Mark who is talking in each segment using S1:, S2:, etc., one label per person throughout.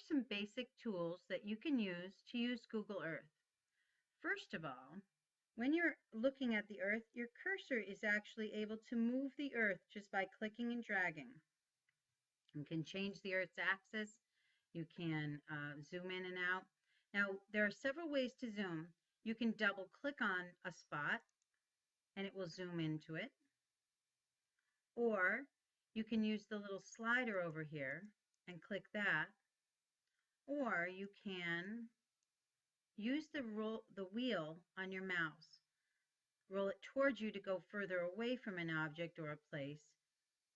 S1: some basic tools that you can use Google Earth. First of all, when you're looking at the Earth, your cursor is actually able to move the Earth just by clicking and dragging. You can change the Earth's axis. You can zoom in and out. Now, there are several ways to zoom. You can double click on a spot and it will zoom into it. Or you can use the little slider over here and click that. Or you can use the wheel on your mouse. Roll it towards you to go further away from an object or a place,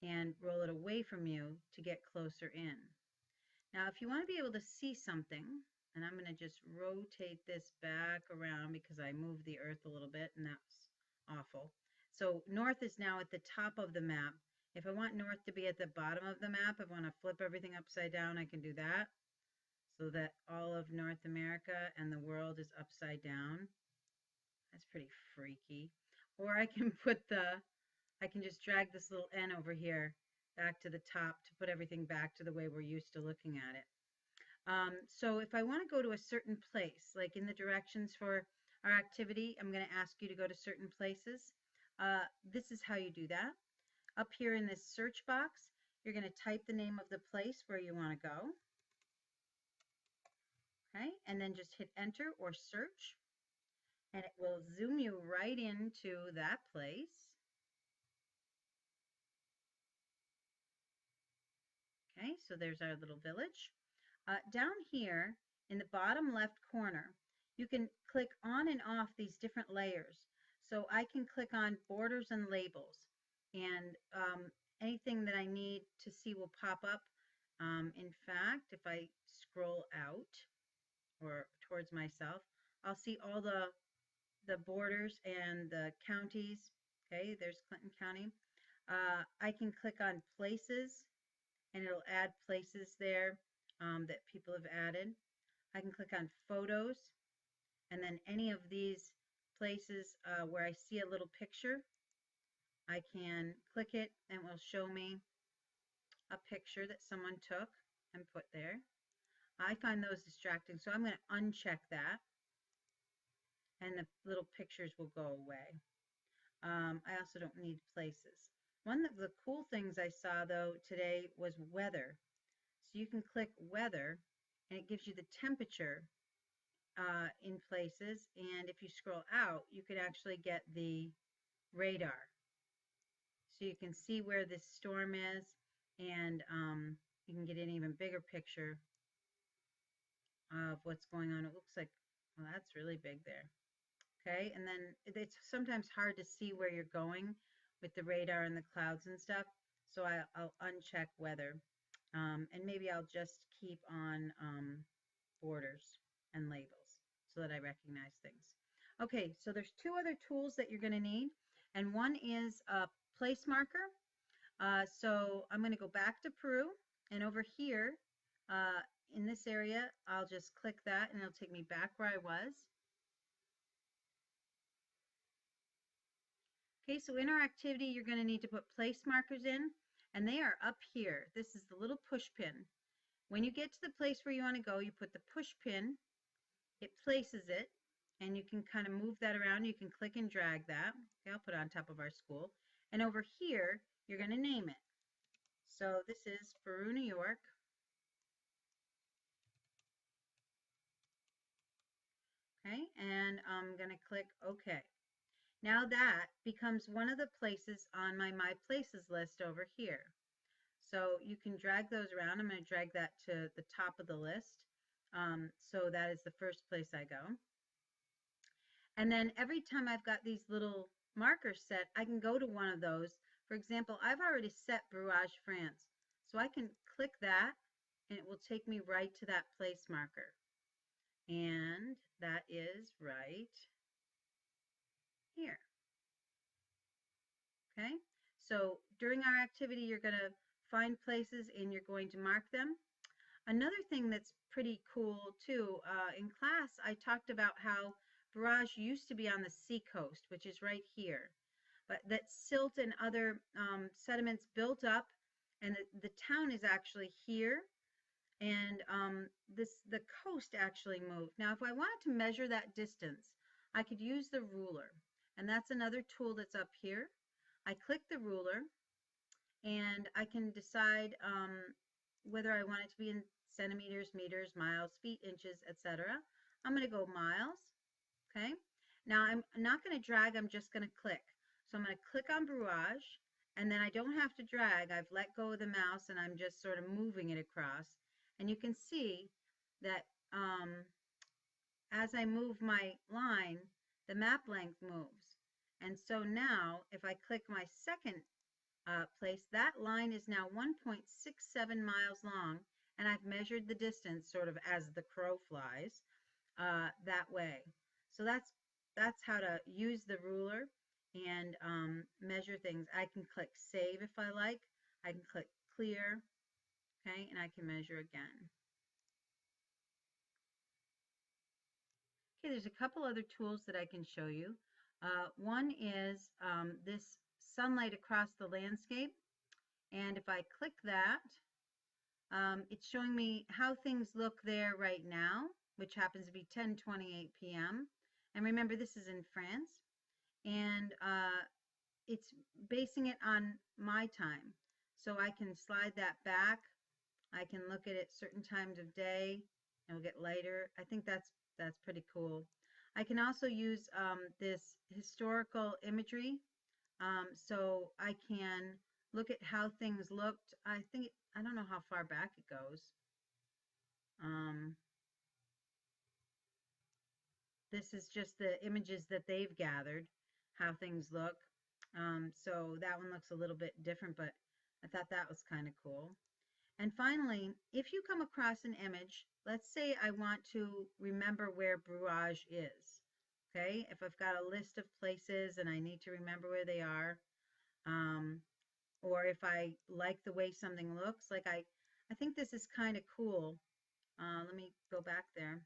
S1: and roll it away from you to get closer in. Now, if you want to be able to see something, and I'm going to just rotate this back around because I moved the Earth a little bit, and that's awful. So north is now at the top of the map. If I want north to be at the bottom of the map, if I want to flip everything upside down, I can do that, so that all of North America and the world is upside down. That's pretty freaky. Or I can I can just drag this little N over here back to the top to put everything back to the way we're used to looking at it. So if I want to go to a certain place, like in the directions for our activity, I'm going to ask you to go to certain places. This is how you do that. Up here in this search box, you're going to type the name of the place where you want to go. Okay, and then just hit enter or search, and it will zoom you right into that place. Okay, so there's our little village. Down here in the bottom left corner, you can click on and off these different layers. So I can click on borders and labels, and anything that I need to see will pop up. In fact, if I scroll out or towards myself, I'll see all the borders and the counties. Okay, there's Clinton County. I can click on places, and it'll add places there that people have added. I can click on photos, and then any of these places where I see a little picture, I can click it and it will show me a picture that someone took and put there. I find those distracting, so I'm going to uncheck that, and the little pictures will go away. I also don't need places. One of the cool things I saw though today was weather. So you can click weather and it gives you the temperature in places, and if you scroll out you can actually get the radar, so you can see where this storm is, and you can get an even bigger picture of what's going on. It looks like, well, that's really big there. Okay, and then it's sometimes hard to see where you're going with the radar and the clouds and stuff, so I'll uncheck weather, and maybe I'll just keep on borders and labels so that I recognize things. Okay, so there's two other tools that you're going to need, and one is a place marker. So I'm going to go back to Peru, and over here in this area, I'll just click that and it'll take me back where I was. Okay, so in our activity, you're going to need to put place markers in, and they are up here. This is the little push pin. When you get to the place where you want to go, you put the push pin, it places it, and you can kind of move that around. You can click and drag that. Okay, I'll put it on top of our school. And over here, you're going to name it. So this is Peru, New York. Okay, and I'm going to click OK. Now that becomes one of the places on my Places list over here. So you can drag those around. I'm going to drag that to the top of the list. So that is the first place I go. And then every time I've got these little markers set, I can go to one of those. For example, I've already set Brouage, France. So I can click that and it will take me right to that place marker. And that is right here. Okay, so during our activity, you're going to find places and you're going to mark them. Another thing that's pretty cool too, in class, I talked about how Brouage used to be on the seacoast, which is right here, but that silt and other sediments built up, and the town is actually here. and the coast actually moved. Now, if I wanted to measure that distance, I could use the ruler, and that's another tool that's up here. I click the ruler, and I can decide whether I want it to be in centimeters, meters, miles, feet, inches, etc. I'm going to go miles. Okay. Now I'm not going to drag, I'm just going to click. So I'm going to click on Brouage, and then I don't have to drag. I've let go of the mouse and I'm just sort of moving it across. And you can see that as I move my line, the map length moves. And so now if I click my second place, that line is now 1.67 miles long, and I've measured the distance sort of as the crow flies that way. So that's how to use the ruler and measure things. I can click save if I like. I can click clear, okay, and I can measure again. Okay, there's a couple other tools that I can show you. One is this sunlight across the landscape, and if I click that, it's showing me how things look there right now, which happens to be 10:28 p.m. And remember, this is in France, and it's basing it on my time. So I can slide that back. I can look at it certain times of day. It'll get lighter. I think that's pretty cool. I can also use this historical imagery, so I can look at how things looked. I don't know how far back it goes. Um, this is just the images that they've gathered, how things look. So that one looks a little bit different, but I thought that was kind of cool. And finally, if you come across an image, let's say I want to remember where Brouage is. Okay, if I've got a list of places and I need to remember where they are, or if I like the way something looks, like I think this is kind of cool. Let me go back there.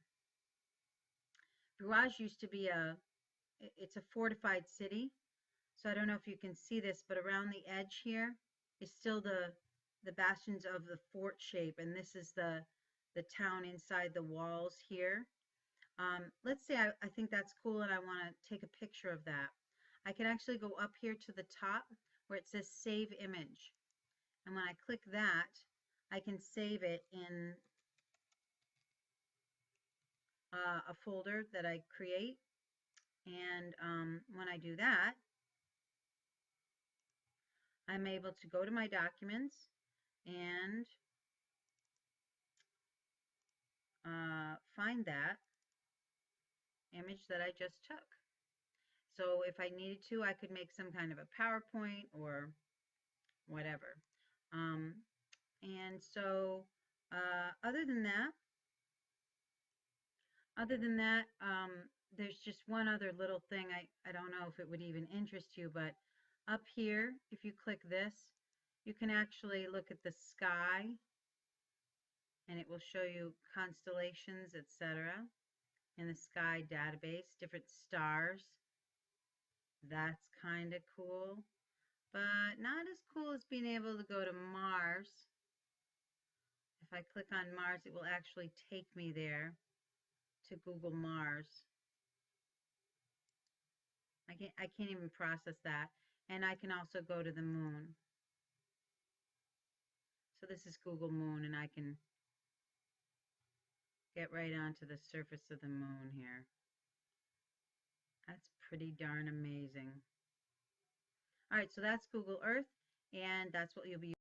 S1: Brouage used to be it's a fortified city. So I don't know if you can see this, but around the edge here is still the bastions of the fort shape, and this is the town inside the walls here. Let's say I think that's cool and I want to take a picture of that. I can actually go up here to the top where it says save image. And when I click that, I can save it in a folder that I create. And when I do that, I'm able to go to my documents and find that image that I just took. So if I needed to, I could make some kind of a PowerPoint or whatever. Um, and so other than that, there's just one other little thing. I don't know if it would even interest you, but up here, if you click this, you can actually look at the sky, and it will show you constellations, etc. in the sky database, different stars. That's kind of cool, but not as cool as being able to go to Mars. If I click on Mars, it will actually take me there to Google Mars. I can't even process that. And I can also go to the moon. So this is Google Moon, and I can get right onto the surface of the moon here. That's pretty darn amazing. All right, so that's Google Earth, and that's what you'll be